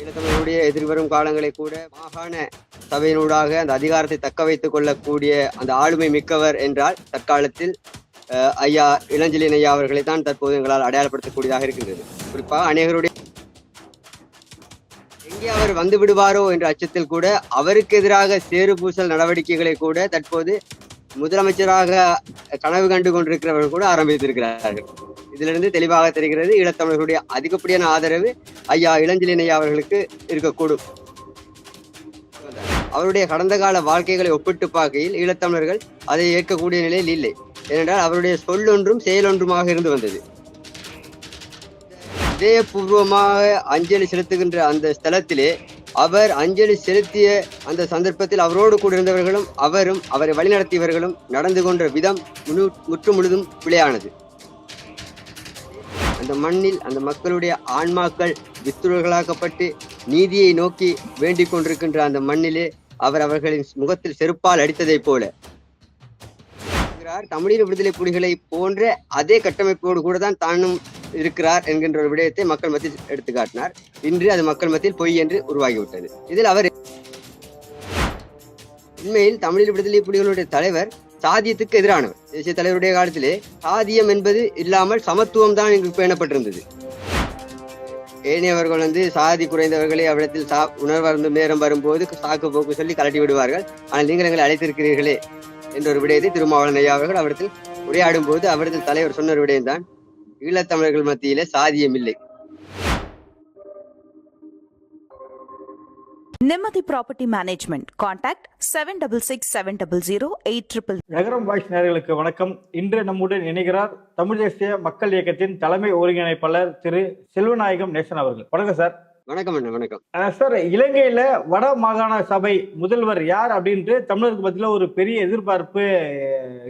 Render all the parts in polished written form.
ஈழத்தமிழருடைய எதிர்வரும் காலங்களை கூட மாகாண சபையினூடாக அந்த அதிகாரத்தை தக்க வைத்துக் கொள்ளக்கூடிய அந்த ஆளுமை மிக்கவர் என்றால் தற்காலத்தில் ஐயா இளஞ்செழியன் ஐயா அவர்களை தான் தற்போது எங்களால் அடையாளப்படுத்தக்கூடியதாக இருக்கின்றது. குறிப்பாக அநேகருடைய எங்கே அவர் வந்து விடுவாரோ என்ற அச்சத்தில் கூட அவருக்கு எதிராக சேறு பூசல் நடவடிக்கைகளை கூட தற்போது முதலமைச்சராக கனவு கண்டு கொண்டிருக்கிறவர்கள் கூட ஆரம்பித்திருக்கிறார்கள். இதிலிருந்து தெளிவாக தெரிகிறது ஈழத்தமிழர்களுடைய அதிகப்படியான ஆதரவு ஐயா இளஞ்செழியன் ஐயா அவர்களுக்கு இருக்கக்கூடும். அவருடைய கடந்த கால வாழ்க்கைகளை ஒப்பிட்டு பார்க்கையில் ஈழத்தமிழர்கள் அதை ஏற்கக்கூடிய நிலையில் இல்லை. ஏனென்றால் அவருடைய சொல்லொன்றும் செயலொன்றுமாக இருந்து வந்தது. இதயபூர்வமாக அஞ்சலி செலுத்துகின்ற அந்த ஸ்தலத்திலே அவர் அஞ்சலி செலுத்திய அந்த சந்தர்ப்பத்தில் அவரோடு கூட இருந்தவர்களும் அவரும் அவரை வழிநடத்தியவர்களும் நடந்து கொண்ட விதம் முற்று முழுதும் பிழையானது. அந்த மண்ணில் அந்த மக்களுடைய ஆன்மாக்கள் வித்துழர்களாக்கப்பட்டு நீதியை நோக்கி வேண்டிக் கொண்டிருக்கின்ற அந்த மண்ணிலே அவர் அவர்களின் முகத்தில் செருப்பால் அடித்ததை போல தமிழீழ விடுதலை புலிகளை போன்ற அதே கட்டமைப்போடு கூட தான் தானும் இருக்கிறார் என்கின்ற ஒரு விடயத்தை மக்கள் மத்தியில் எடுத்து காட்டினார். இன்று அது மக்கள் மத்தியில் பொய் என்று உருவாகிவிட்டது. இதில் அவர் உண்மையில் தமிழீழ விடுதலை புலிகளுடைய தலைவர் சாதியத்துக்கு எதிரானவர். தேசிய தலைவருடைய காலத்திலே சாதியம் என்பது இல்லாமல் சமத்துவம் தான் இங்கு பேணப்பட்டிருந்தது. ஏனையவர்கள் சாதி குறைந்தவர்களை அவ்விடத்தில் உணர்வருந்து நேரம் வரும்போது சாக்கு போக்கு சொல்லி கலட்டி விடுவார்கள். ஆனால் நீங்கள் எங்களை அழைத்திருக்கிறீர்களே என்ற ஒரு விடயத்தை திருமாவளவன் ஐயா அவர்கள் அவரிடத்தில் உரையாடும் போது அவரிடத்தில் தலைவர் சொன்ன ஒரு விடயம்தான், ஈழத்தமிழர்கள் மத்தியிலே சாதியம் இல்லை. நிம்மதி ப்ராப்பர்ட்டி மேனேஜ்மெண்ட். கான்டாக்ட் 7667008800. நகரம் வாய்ஸ் நேயர்களுக்கு வணக்கம். இன்று நம்முடன் இணைகிறார் தமிழ் தேசிய மக்கள் இயக்கத்தின் தலைமை ஒருங்கிணைப்பாளர் திரு செல்வநாயகம் நேசன் அவர்கள். வணக்கம் சார். வணக்கம் அண்ணா. வணக்கம் சார். இலங்கையில வட மாகாண சபை முதல்வர் யார் அப்படின்ட்டு தமிழருக்கு மத்தியில ஒரு பெரிய எதிர்பார்ப்பு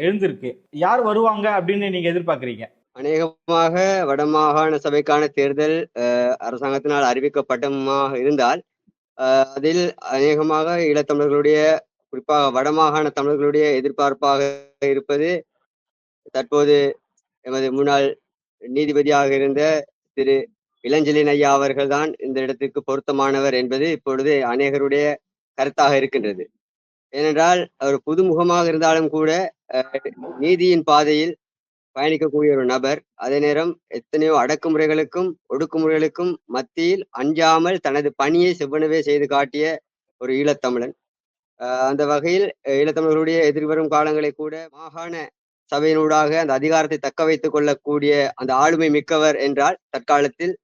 எழுந்திருக்கு. யார் வருவாங்க அப்படின்னு நீங்க எதிர்பார்க்கறீங்க? அநேகமாக வடமாகாண சபைக்கான தேர்தல் அரசாங்கத்தினால் அறிவிக்கப்பட்டமாக இருந்தால் அதில் அநேகமாக ஈழத்தமிழர்களுடைய குறிப்பாக வடமாகாண தமிழர்களுடைய எதிர்பார்ப்பாக இருப்பது தற்போது எமது முன்னாள் நீதிபதியாக இருந்த திரு இளஞ்செழியன் ஐயா அவர்கள் தான் இந்த இடத்திற்கு பொருத்தமானவர் என்பது இப்பொழுது அநேகருடைய கருத்தாக இருக்கின்றது. ஏனென்றால் அவர் புதுமுகமாக இருந்தாலும் கூட நீதியின் பாதையில் பயணிக்கக்கூடிய ஒரு நபர். அதே நேரம் எத்தனையோ அடக்குமுறைகளுக்கும் ஒடுக்குமுறைகளுக்கும் மத்தியில் அஞ்சாமல் தனது பணியை செவ்வனவே செய்து காட்டிய ஒரு ஈழத்தமிழன். அந்த வகையில் ஈழத்தமிழர்களுடைய எதிர்வரும் காலங்களை கூட மாகாண சபையினூடாக அந்த அதிகாரத்தை தக்க வைத்துக் கொள்ளக்கூடிய அந்த ஆளுமை மிக்கவர் என்றால் தற்காலத்தில்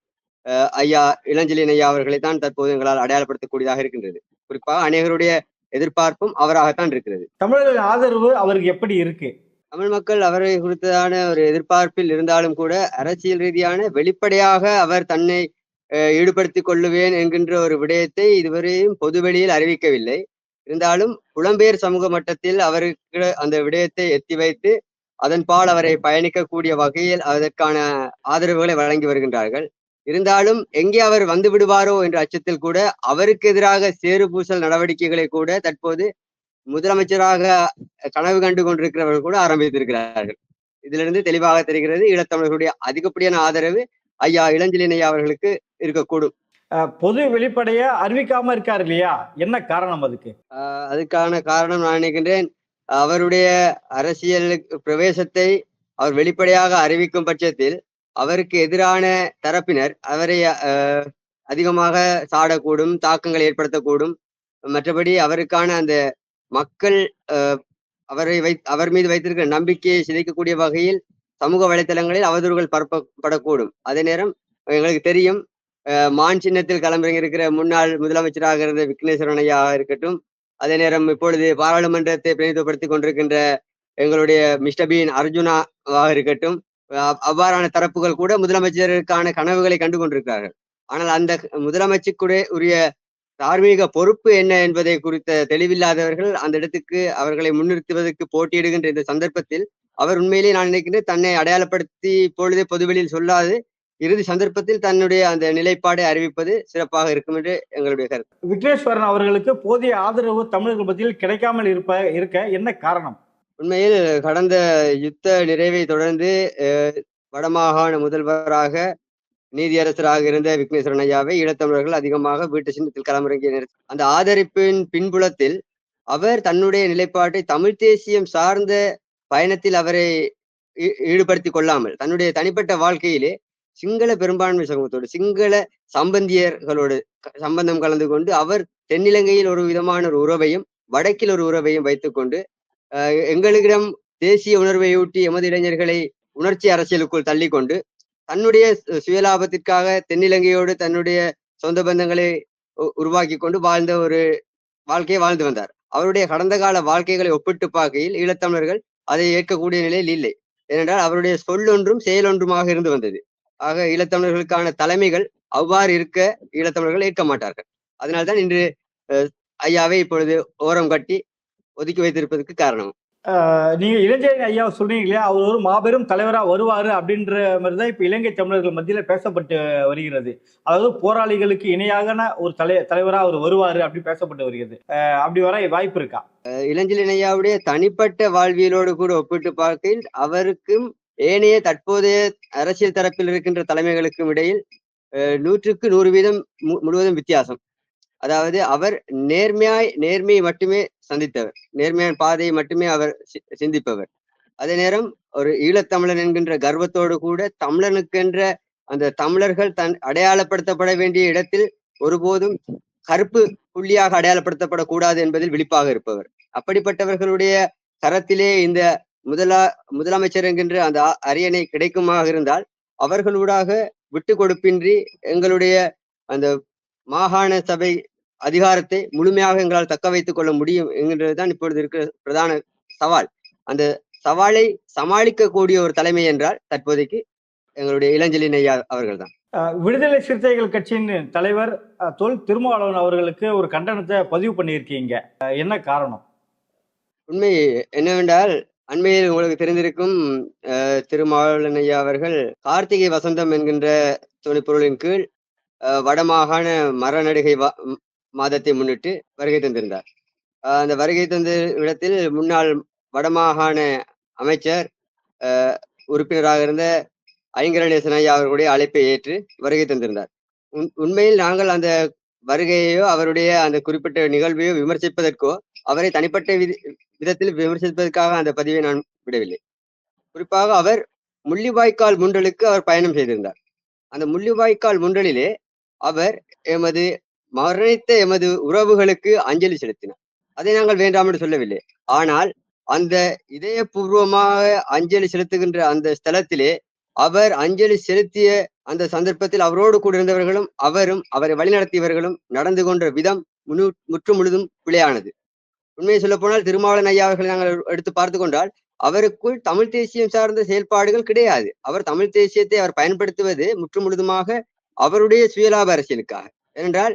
ஐயா இளஞ்செழியன் ஐயா அவர்களை தான் தற்போது எங்களால் அடையாளப்படுத்தக்கூடியதாக இருக்கின்றது. குறிப்பாக அநேகருடைய எதிர்பார்ப்பும் அவராகத்தான் இருக்கிறது. தமிழர்களின் ஆதரவு அவருக்கு எப்படி இருக்கு? தமிழ் மக்கள் அவரை குறித்ததான ஒரு எதிர்பார்ப்பில் இருந்தாலும் கூட அரசியல் ரீதியான வெளிப்படையாக அவர் தன்னை ஈடுபடுத்திக் கொள்ளுவேன் என்கின்ற ஒரு விடயத்தை இதுவரையும் பொதுவெளியில் அறிவிக்கவில்லை. இருந்தாலும் புலம்பெயர் சமூக மட்டத்தில் அவருக்கு அந்த விடயத்தை எத்தி வைத்து அதன்பால் அவரை பயணிக்கக்கூடிய வகையில் அதற்கான ஆதரவுகளை வழங்கி வருகின்றார்கள். இருந்தாலும் எங்கே அவர் வந்து விடுவாரோ என்ற அச்சத்தில் கூட அவருக்கு எதிராக சேறு பூசல் நடவடிக்கைகளை கூட தற்போது முதலமைச்சராக கனவு கண்டு கொண்டிருக்கிறவர்கள் கூட ஆரம்பித்திருக்கிறார்கள். இதிலிருந்து தெளிவாக தெரிகிறது ஈழத்தமிழர்களுடைய அதிகப்படியான ஆதரவு ஐயா இளஞ்செழியன் ஐயா அவர்களுக்கு இருக்கக்கூடும். பொது வெளிப்படைய அறிவிக்காம இருக்காரு இல்லையா? என்ன காரணம் அதுக்கு? அதுக்கான காரணம் நான் நினைக்கின்றேன், அவருடைய அரசியல் பிரவேசத்தை அவர் வெளிப்படையாக அறிவிக்கும் பட்சத்தில் அவருக்கு எதிரான தரப்பினர் அவரை அதிகமாக சாடக்கூடும், தாக்கங்கள் ஏற்படுத்தக்கூடும். மற்றபடி அவருக்கான அந்த மக்கள் அவர் மீது வைத்திருக்கிற நம்பிக்கையை சிதைக்கக்கூடிய வகையில் சமூக வலைத்தளங்களில் அவதூறுகள் பரப்பப்படக்கூடும். அதே நேரம் எங்களுக்கு தெரியும், மான் சின்னத்தில் களமிறங்கியிருக்கிற முன்னாள் முதலமைச்சராக இருந்த விக்னேஸ்வரன் ஐயா இருக்கட்டும், அதே நேரம் இப்பொழுது பாராளுமன்றத்தை பிரதிநிதித்துவப்படுத்திக் கொண்டிருக்கின்ற எங்களுடைய மிஸ்டர் பீன் அர்ஜுனாவாக இருக்கட்டும், அவ்வாறான தரப்புகள் கூட முதலமைச்சருக்கான கனவுகளை கண்டு கொண்டிருக்கிறார்கள். ஆனால் அந்த முதலமைச்சருக்கு உரிய தார்மீக பொறுப்பு என்ன என்பதை குறித்த தெளிவில்லாதவர்கள் அந்த இடத்துக்கு அவர்களை முன்னிறுத்துவதற்கு போட்டியிடுகின்ற இந்த சந்தர்ப்பத்தில் அவர் உண்மையிலேயே நான் நினைக்கின்றேன் தன்னை அடையாளப்படுத்தி இப்பொழுதே பொதுவெளியில் சொல்லாது இறுதி சந்தர்ப்பத்தில் தன்னுடைய அந்த நிலைப்பாடை அறிவிப்பது சிறப்பாக இருக்கும் என்று எங்களுடைய கருத்து. விக்னேஸ்வரன் அவர்களுக்கு போதிய ஆதரவு தமிழர்கள் மத்தியில் கிடைக்காமல் இருக்க என்ன காரணம்? உண்மையில் கடந்த யுத்த நிறைவை தொடர்ந்து வடமாகாண முதல்வராக நீதியரசராக இருந்த விக்னேஸ்வரன் ஐயாவை ஈழத்தமிழர்கள் அதிகமாக வீட்டு சின்னத்தில் களமிறங்கிய நேரத்தில் அந்த ஆதரிப்பின் பின்புலத்தில் அவர் தன்னுடைய நிலைப்பாட்டை தமிழ் தேசியம் சார்ந்த பயணத்தில் அவரை ஈடுபடுத்திக் கொள்ளாமல் தன்னுடைய தனிப்பட்ட வாழ்க்கையிலே சிங்கள பெரும்பான்மை சமூகத்தோடு சிங்கள சம்பந்தியர்களோடு சம்பந்தம் கலந்து கொண்டு அவர் தென்னிலங்கையில் ஒரு விதமான ஒரு உறவையும் வடக்கில் ஒரு உறவையும் வைத்துக்கொண்டு எங்களிடம் தேசிய உணர்வையூட்டி எமது இளைஞர்களை உணர்ச்சி அரசியலுக்குள் தள்ளிக்கொண்டு தன்னுடைய சுயலாபத்திற்காக தென்னிலங்கையோடு தன்னுடைய சொந்த பந்தங்களை உருவாக்கி கொண்டு வாழ்ந்த ஒரு வாழ்க்கையை வாழ்ந்து வந்தார். அவருடைய கடந்த கால வாழ்க்கைகளை ஒப்பிட்டு பார்க்கையில் ஈழத்தமிழர்கள் அதை ஏற்கக்கூடிய நிலையில் இல்லை. ஏனென்றால் அவருடைய சொல்லொன்றும் செயலொன்றுமாக இருந்து வந்தது. ஆக ஈழத்தமிழர்களுக்கான தலைமைகள் அவ்வாறு இருக்க ஈழத்தமிழர்கள் ஏற்க மாட்டார்கள். அதனால்தான் இன்று ஐயாவை இப்பொழுது ஓரம் கட்டி ஒதுக்கி வைத்திருப்பதற்கு காரணம். நீங்க இளஞ்செழியன் ஐயா சொல்றீங்க இல்லையா, அவர் ஒரு மாபெரும் தலைவரா வருவாரு அப்படின்ற மாதிரிதான் இப்ப இலங்கை தமிழர்கள் மத்தியில பேசப்பட்டு வருகிறது. அதாவது போராளிகளுக்கு இணையான ஒரு தலைவரா அவர் வருவாரு அப்படின்னு பேசப்பட்டு வருகிறது. அப்படி வர வாய்ப்பு இருக்கா? இளஞ்செழியன் ஐயாவுடைய தனிப்பட்ட வாழ்வியலோடு கூட ஒப்பிட்டு பார்க்கையில் அவருக்கும் ஏனைய தற்போதைய அரசியல் தரப்பில் இருக்கின்ற தலைமைகளுக்கும் இடையில் 100க்கு 100% முழுவதும் வித்தியாசம். அதாவது அவர் நேர்மையை மட்டுமே சந்தித்தவர், நேர்மையான பாதையை மட்டுமே அவர் சிந்திப்பவர். அதே நேரம் ஒரு ஈழத்தமிழன் என்கின்ற கர்வத்தோடு கூட தமிழனுக்கென்ற அந்த தமிழர்கள் அடையாளப்படுத்தப்பட வேண்டிய இடத்தில் ஒருபோதும் கருப்பு புள்ளியாக அடையாளப்படுத்தப்படக்கூடாது என்பதில் விழிப்பாக இருப்பவர். அப்படிப்பட்டவர்களுடைய கரத்திலே இந்த முதலமைச்சர் என்கின்ற அந்த அரியணை கிடைக்குமாக இருந்தால் அவர்களூடாக விட்டு கொடுப்பின்றி எங்களுடைய அந்த மாகாண சபை அதிகாரத்தை முழுமையாக எங்களால் தக்க வைத்துக் கொள்ள முடியும் என்கின்றதுதான் இப்பொழுது இருக்கிற பிரதான சவால். அந்த சவாலை சமாளிக்கக்கூடிய ஒரு தலைமை என்றால் தற்போதைக்கு எங்களுடைய இளஞ்செழியன் ஐயா அவர்கள் தான். விடுதலை சிறுத்தைகள் கட்சியின் தலைவர் தொல் திருமாவளவன் அவர்களுக்கு ஒரு கண்டனத்தை பதிவு பண்ணியிருக்கீங்க, என்ன காரணம்? உண்மை என்னவென்றால் அண்மையில் உங்களுக்கு தெரிந்திருக்கும் திருமாவளவன் ஐயா அவர்கள் கார்த்திகை வசந்தம் என்கின்ற துணைப்பொருளின் கீழ் வடமாகாண மரநடுகை மாதத்தை முன்னிட்டு வருகை தந்திருந்தார். அந்த வருகை தந்த இடத்தில் முன்னாள் வடமாகாண அமைச்சர் உறுப்பினராக இருந்த ஐங்கரநேசன் ஐயா அவர்களுடைய அழைப்பை ஏற்று வருகை தந்திருந்தார். உண்மையில் நாங்கள் அந்த வருகையோ அவருடைய அந்த குறிப்பிட்ட நிகழ்வையோ விமர்சிப்பதற்கோ அவரை தனிப்பட்ட விதத்தில் விமர்சிப்பதற்காக அந்த பதிவை நான் விடவில்லை. குறிப்பாக அவர் முள்ளிவாய்க்கால் முன்றலுக்கு அவர் பயணம் செய்திருந்தார். அந்த முள்ளிவாய்க்கால் முன்றலிலே அவர் மரணித்த எமது உறவுகளுக்கு அஞ்சலி செலுத்தினார். அதை நாங்கள் வேண்டாம் என்று சொல்லவில்லை. ஆனால் அந்த இதயபூர்வமாக அஞ்சலி செலுத்துகின்ற அந்த ஸ்தலத்திலே அவர் அஞ்சலி செலுத்திய அந்த சந்தர்ப்பத்தில் அவரோடு கூட இருந்தவர்களும் அவரை வழிநடத்தியவர்களும் நடந்து கொண்ட விதம் முழுதும் பிழையானது. உண்மையை சொல்ல போனால் திருமாவளவன் ஐயா அவர்களை நாங்கள் எடுத்து பார்த்து கொண்டால் அவருக்குள் தமிழ் தேசியம் சார்ந்த செயல்பாடுகள் கிடையாது. அவர் தமிழ் தேசியத்தை அவர் பயன்படுத்துவது முழுதுமாக அவருடைய சுயலாப அரசியலுக்காக. ஏனென்றால்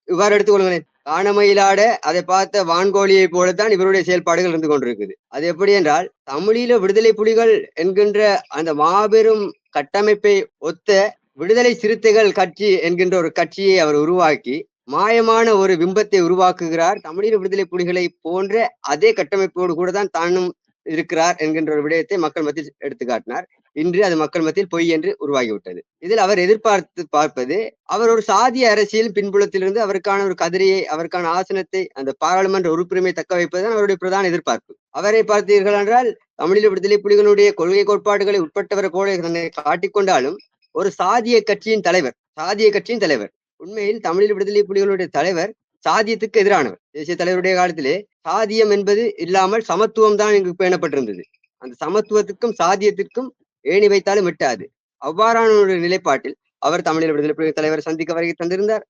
இவ்வாறு எடுத்துக்கொள்கிறேன், காணமயிலாட அதை பார்த்த வான்கோழியை போலத்தான் இவருடைய செயல்பாடுகள் இருந்து கொண்டிருக்குது. அது எப்படி என்றால் தமிழீழ விடுதலை புலிகள் என்கின்ற அந்த மாபெரும் கட்டமைப்பை ஒத்த விடுதலை சிறுத்தைகள் கட்சி என்கின்ற ஒரு கட்சியை அவர் உருவாக்கி மாயமான ஒரு பிம்பத்தை உருவாக்குகிறார். தமிழீழ விடுதலை புலிகளை போன்ற அதே கட்டமைப்போடு கூட தான் தானும் இருக்கிறார் என்கின்ற ஒரு விடயத்தை மக்கள் மத்தியில் எடுத்து காட்டினார். இன்று அது மக்கள் மத்தியில் பொய் என்று உருவாகிவிட்டது. இதில் அவர் பார்ப்பது அவர் ஒரு சாதிய அரசியல் பின்புலத்திலிருந்து அவருக்கான ஒரு கதிரையை, அவருக்கான ஆசனத்தை, அந்த பாராளுமன்ற உறுப்புரிமை தக்க வைப்பதுதான் அவருடைய பிரதான எதிர்பார்ப்பு. அவரை பார்த்தீர்கள் என்றால் தமிழீழ விடுதலை புலிகளுடைய கொள்கை கோட்பாடுகளை உட்பட்டவர் கூட தன்னை காட்டிக்கொண்டாலும் ஒரு சாதிய கட்சியின் தலைவர். உண்மையில் தமிழீழ விடுதலை புலிகளுடைய தலைவர் சாதியத்துக்கு எதிரானவர். தேசிய தலைவருடைய காலத்திலே சாதியம் என்பது இல்லாமல் சமத்துவம் தான் இங்கு பேணப்பட்டிருந்தது. அந்த சமத்துவத்துக்கும் சாதியத்திற்கும் ஏணி வைத்தாலும் விட்டாது. அவ்வாறான ஒரு நிலைப்பாட்டில் அவர் தமிழீழ விடுதலை புலிகள் தலைவர் சந்திக்க வருகை தந்திருந்தார்.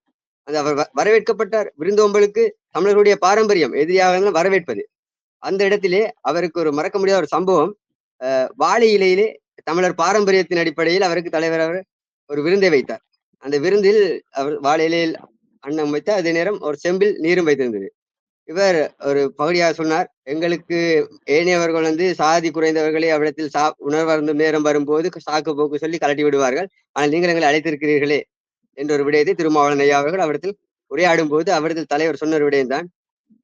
அது அவர் வரவேற்கப்பட்டார். விருந்தோம்பலுக்கு தமிழர்களுடைய பாரம்பரியம் எதிரியாக வரவேற்பது. அந்த இடத்திலே அவருக்கு ஒரு மறக்க முடியாத ஒரு சம்பவம், வாழை இலையிலே தமிழர் பாரம்பரியத்தின் அடிப்படையில் அவருக்கு தலைவர் அவர் ஒரு விருந்தை வைத்தார். அந்த விருந்தில் அவர் வாழை இலையில் அன்னம் வைத்தார். அதே நேரம் ஒரு செம்பில் நீரும் வைத்திருந்தது. இவர் ஒரு பகுதியாக சொன்னார், எங்களுக்கு ஏனையவர்கள் சாதி குறைந்தவர்களை அவ்விடத்தில் உணர்வருந்தும் நேரம் வரும்போது சாக்கு போக்கு சொல்லி கலட்டி விடுவார்கள், ஆனால் நீங்கள் எங்களை அழைத்திருக்கிறீர்களே என்ற ஒரு விடயத்தை திருமாவளவன் ஐயா அவர்கள் அவரிடத்தில் உரையாடும் போது அவரிடத்தில் தலைவர் சொன்ன ஒரு விடயம்தான்,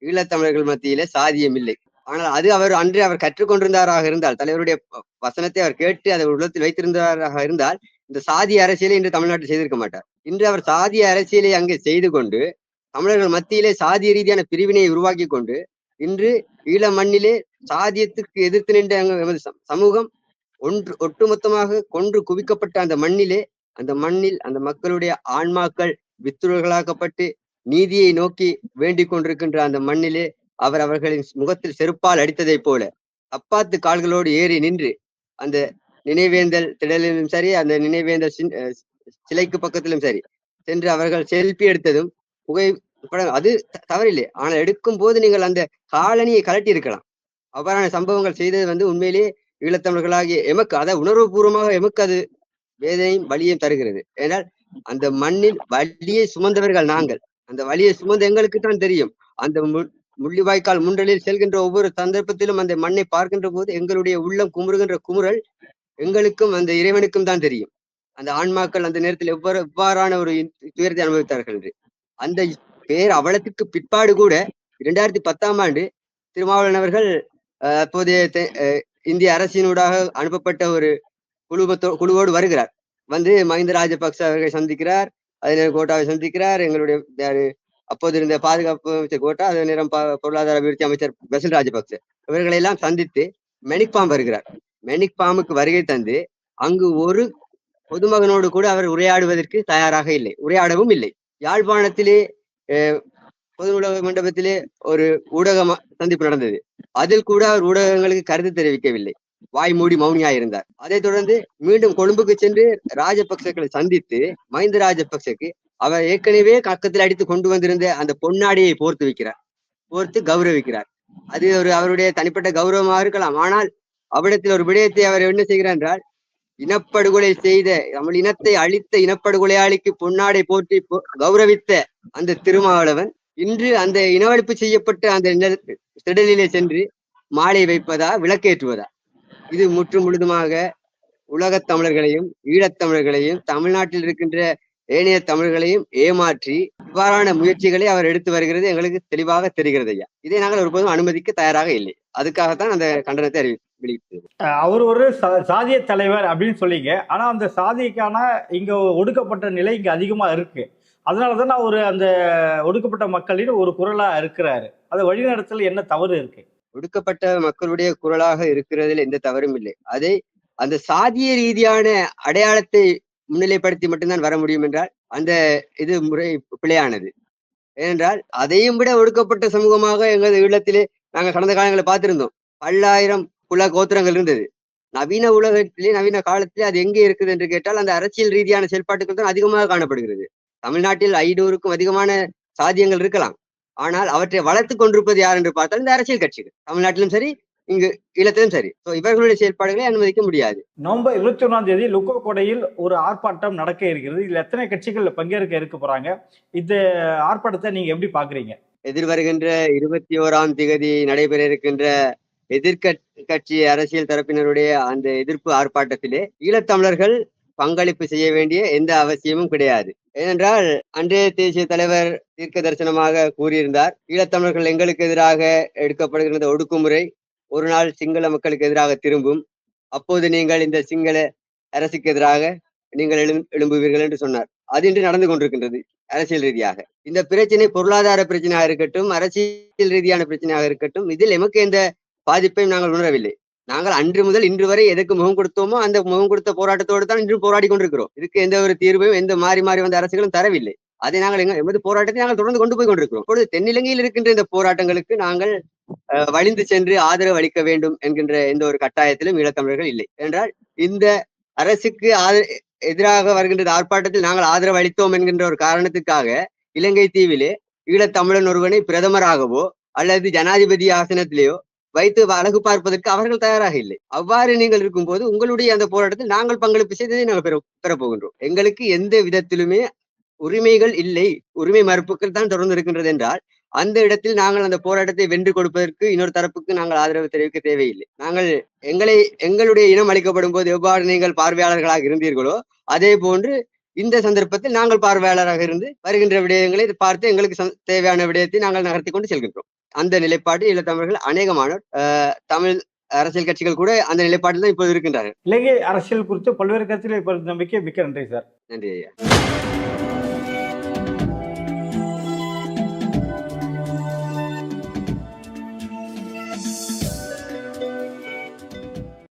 ஈழத்தமிழர்கள் மத்தியிலே சாதியம் இல்லை. ஆனால் அது அவர் கற்றுக்கொண்டிருந்தாராக இருந்தால், தலைவருடைய வசனத்தை அவர் கேட்டு அதை உள்ளத்தில் வைத்திருந்தாராக இருந்தால் இந்த சாதி அரசியலை இன்று தமிழ்நாட்டில் செய்திருக்க மாட்டார். இன்று அவர் சாதிய அரசியலை அங்கே செய்து கொண்டு தமிழர்கள் மத்தியிலே சாதிய ரீதியான பிரிவினையை உருவாக்கி கொண்டு இன்று ஈழ மண்ணிலே சாதியத்துக்கு எதிர்த்து நின்ற எமது சமூகம் ஒட்டுமொத்தமாக கொன்று குவிக்கப்பட்ட அந்த மண்ணிலே அந்த மண்ணில் அந்த மக்களுடைய ஆன்மாக்கள் வித்துழர்களாக்கப்பட்டு நீதியை நோக்கி வேண்டிக் கொண்டிருக்கின்ற அந்த மண்ணிலே அவர்களின் முகத்தில் செருப்பால் அடித்ததை போல அப்பாத்து கால்களோடு ஏறி நின்று அந்த நினைவேந்தல் திடலிலும் சரி அந்த நினைவேந்தல் சிலைக்கு பக்கத்திலும் சரி சென்று அவர்கள் செல்ஃபி எடுத்ததும் புகைப்படம் அது தவறில்லை. ஆனால் எடுக்கும் போது நீங்கள் அந்த காலணியை கலட்டி இருக்கலாம். அவ்வாறான சம்பவங்கள் செய்தது உண்மையிலேயே ஈழத்தமிழர்களாகிய எமக்கு அதாவது உணர்வுபூர்வமாக எமக்கு அது வேதனையும் வலியையும் தருகிறது. ஏனால் அந்த மண்ணில் வலியை சுமந்தவர்கள் நாங்கள். அந்த வலியை சுமந்த எங்களுக்கு தான் தெரியும். அந்த முள்ளிவாய்க்கால் முன்றலில் செல்கின்ற ஒவ்வொரு சந்தர்ப்பத்திலும் அந்த மண்ணை பார்க்கின்ற போது எங்களுடைய உள்ளம் குமுறுகின்ற குமுறல் எங்களுக்கும் அந்த இறைவனுக்கும் தான் தெரியும். அந்த ஆன்மாக்கள் அந்த நேரத்தில் எவ்வாறான ஒரு துயரத்தை அனுபவித்தார்கள் என்று. அந்த பேர் அவலத்துக்கு பிற்பாடு கூட 2010ஆம் ஆண்டு திருமாவளவன் அவர்கள் அப்போதைய இந்திய அரசினூடாக அனுப்பப்பட்ட ஒரு குழுவோடு வருகிறார். மஹிந்த ராஜபக்ச அவர்களை சந்திக்கிறார், அதே நேரம் கோட்டாவை சந்திக்கிறார். எங்களுடைய அப்போது இருந்த பாதுகாப்பு அமைச்சர் கோட்டா, அதே நேரம் பொருளாதார அபிவிருத்தி அமைச்சர் பசில் ராஜபக்ச இவர்களை எல்லாம் சந்தித்து மெனிக்பாம் வருகிறார். மெனிக்பாமுக்கு வருகை தந்து அங்கு ஒரு பொதுமகனோடு கூட அவர் உரையாடுவதற்கு தயாராக இல்லை, உரையாடவும் இல்லை. யாழ்ப்பாணத்திலே பொது ஊடக மண்டபத்திலே ஒரு ஊடக சந்திப்பு நடந்தது. அதில் கூட அவர் ஊடகங்களுக்கு கருத்து தெரிவிக்கவில்லை, வாய் மூடி மௌனியா இருந்தார். அதைத் தொடர்ந்து மீண்டும் கொழும்புக்கு சென்று ராஜபக்சக்களை சந்தித்து மஹிந்த ராஜபக்சக்கு அவர் ஏற்கனவே கக்கத்தில் அடித்து கொண்டு வந்திருந்த அந்த பொன்னாடியை போர்த்து கௌரவிக்கிறார். அது அவருடைய தனிப்பட்ட கௌரவமாக இருக்கலாம். ஆனால் அவ்விடத்தில் ஒரு விடயத்தை அவர் என்ன செய்கிறார் என்றால், இனப்படுகொலை செய்த தமிழ் இனத்தை அழித்த இனப்படுகொலையாளிக்கு பொன்னாடை போற்றி கௌரவித்த அந்த திருமாவளவன் இன்று அந்த இனவழிப்பு செய்யப்பட்ட அந்த திடலிலே சென்று மாலை வைப்பதா விளக்கேற்றுவதா? இது முற்று முழுதுமாக உலகத் தமிழர்களையும் ஈழத்தமிழர்களையும் தமிழ்நாட்டில் இருக்கின்ற ஏனைய தமிழர்களையும் ஏமாற்றி இவ்வாறான முயற்சிகளை அவர் எடுத்து வருகிறது எங்களுக்கு தெளிவாக தெரிகிறது ஐயா. இதை நாங்கள் ஒருபோதும் அனுமதிக்க தயாராக இல்லை. அதுக்காகத்தான் அந்த கண்டனத்தை வெளியிட்டது. அவர் ஒரு சாதிய தலைவர் அப்படின்னு சொல்லிங்க. ஆனா அந்த சாதிக்கான இங்க ஒடுக்கப்பட்ட நிலை இங்க அதிகமா இருக்கு. அதனாலதான் அவர் அந்த ஒடுக்கப்பட்ட மக்களின் ஒரு குரலா இருக்கிறாரு. அதை வழிநடத்தல் என்ன தவறு இருக்கு? ஒடுக்கப்பட்ட மக்களுடைய குரலாக இருக்கிறதில் எந்த தவறும் இல்லை. அதை அந்த சாதிய ரீதியான அடையாளத்தை முன்னிலைப்படுத்தி மட்டும்தான் வர முடியும் என்றால் அந்த இது முறை பிழையானது. ஏனென்றால் அதையும் விட ஒடுக்கப்பட்ட சமூகமாக எங்களது ஈழத்திலே நாங்கள் கடந்த காலங்களை பார்த்திருந்தோம். 10,000 குல கோத்திரங்கள் இருந்தது. நவீன உலகத்திலே நவீன காலத்திலே அது எங்கே இருக்குது என்று கேட்டால் அந்த அரசியல் ரீதியான செயல்பாட்டுகள் தான் அதிகமாக காணப்படுகிறது. தமிழ்நாட்டில் 500க்கும் அதிகமான சாதியங்கள் இருக்கலாம். ஆனால் அவற்றை வளர்த்து கொண்டிருப்பது யார் என்று பார்த்தால் இந்த அரசியல் கட்சிகள், தமிழ்நாட்டிலும் சரி இங்கு ஈழத்திலும் சரி. இவர்களுடைய செயல்பாடுகளை அனுமதிக்க முடியாது. நவம்பர் 21ஆம் லுக்கோகொடையில் ஒரு ஆர்ப்பாட்டம் நடக்க இருக்கிறது. இதுல எத்தனை கட்சிகள் பங்கேற்க இருக்க போறாங்க? இந்த ஆர்ப்பாட்டத்தை நீங்க எப்படி பாக்குறீங்க? எதிர்வருகின்ற 21ஆம் திகதி நடைபெற இருக்கின்ற எதிர்கட்சி அரசியல் தரப்பினருடைய அந்த எதிர்ப்பு ஆர்ப்பாட்டத்திலே ஈழத்தமிழர்கள் பங்களிப்பு செய்ய வேண்டிய எந்த அவசியமும் கிடையாது. ஏனென்றால் அன்றைய தேசிய தலைவர் தீர்க்க தரிசனமாக கூறியிருந்தார், ஈழத்தமிழர்கள் எங்களுக்கு எதிராக எடுக்கப்படுகின்ற ஒடுக்குமுறை ஒரு நாள் சிங்கள மக்களுக்கு எதிராக திரும்பும், அப்போது நீங்கள் இந்த சிங்கள அரசுக்கு எதிராக நீங்கள் எழும்புவீர்கள் என்று சொன்னார். அது இன்று நடந்து கொண்டிருக்கின்றது அரசியல் ரீதியாக. இந்த பிரச்சனை பொருளாதார பிரச்சனையாக இருக்கட்டும், அரசியல் ரீதியான பிரச்சனையாக இருக்கட்டும், இதில் எமக்கு எந்த பாதிப்பையும் நாங்கள் உணரவில்லை. நாங்கள் அன்று முதல் இன்று வரை எதற்கு முகம் கொடுத்தோமோ அந்த முகம் கொடுத்த போராட்டத்தோடு தான் இன்று போராடி கொண்டிருக்கிறோம். இதுக்கு எந்த ஒரு தீர்வையும் எந்த மாறி மாறி வந்த அரசுகளும் தரவில்லை. அதை நாங்கள் எமது போராட்டத்தை நாங்கள் தொடர்ந்து கொண்டு போய் கொண்டிருக்கிறோம். இப்பொழுது தென்னிலங்கையில் இருக்கின்ற இந்த போராட்டங்களுக்கு நாங்கள் வலிந்து சென்று ஆதரவு அளிக்க வேண்டும் என்கின்ற எந்த ஒரு கட்டாயத்திலும் ஈழத்தமிழர்கள் இல்லை. என்றால் இந்த அரசுக்கு எதிராக வருகின்ற ஆர்ப்பாட்டத்தில் நாங்கள் ஆதரவு அளித்தோம் என்கின்ற ஒரு காரணத்துக்காக இலங்கை தீவிலே ஈழத்தமிழன் ஒருவனை பிரதமராகவோ அல்லது ஜனாதிபதி ஆசனத்திலேயோ வைத்து அழகு பார்ப்பதற்கு அவர்கள் தயாராக இல்லை. அவ்வாறு நீங்கள் இருக்கும்போது உங்களுடைய அந்த போராட்டத்தில் நாங்கள் பங்களிப்பு செய்ததை நாங்கள் பெறப்போகின்றோம். எங்களுக்கு எந்த விதத்திலுமே உரிமைகள் இல்லை, உரிமை மறுப்புகள் தான் தொடர்ந்து இருக்கின்றது என்றால் அந்த இடத்தில் நாங்கள் அந்த போராட்டத்தை வென்று கொடுப்பதற்கு இன்னொரு தரப்புக்கு நாங்கள் ஆதரவு தெரிவிக்க தேவையில்லை. நாங்கள் எங்களுடைய இனம் அளிக்கப்படும் போது எவ்வாறு நீங்கள் பார்வையாளர்களாக இருந்தீர்களோ அதே போன்று இந்த சந்தர்ப்பத்தில் நாங்கள் பார்வையாளராக இருந்து வருகின்ற விடயங்களை பார்த்து எங்களுக்கு தேவையான விடயத்தை நாங்கள் நகர்த்தி கொண்டு செல்கின்றோம். அந்த நிலைப்பாடு ஈழத்தமிழர்கள் அநேகமானோர் தமிழ் அரசியல் கட்சிகள் கூட அந்த நிலைப்பாட்டில் தான் இப்போது இருக்கின்றார்கள். இலங்கை அரசியல் குறித்து பல்வேறு கருத்துக்களை பகிர்ந்த நம்பிக்கை மிக்க நன்றி சார். நன்றி ஐயா.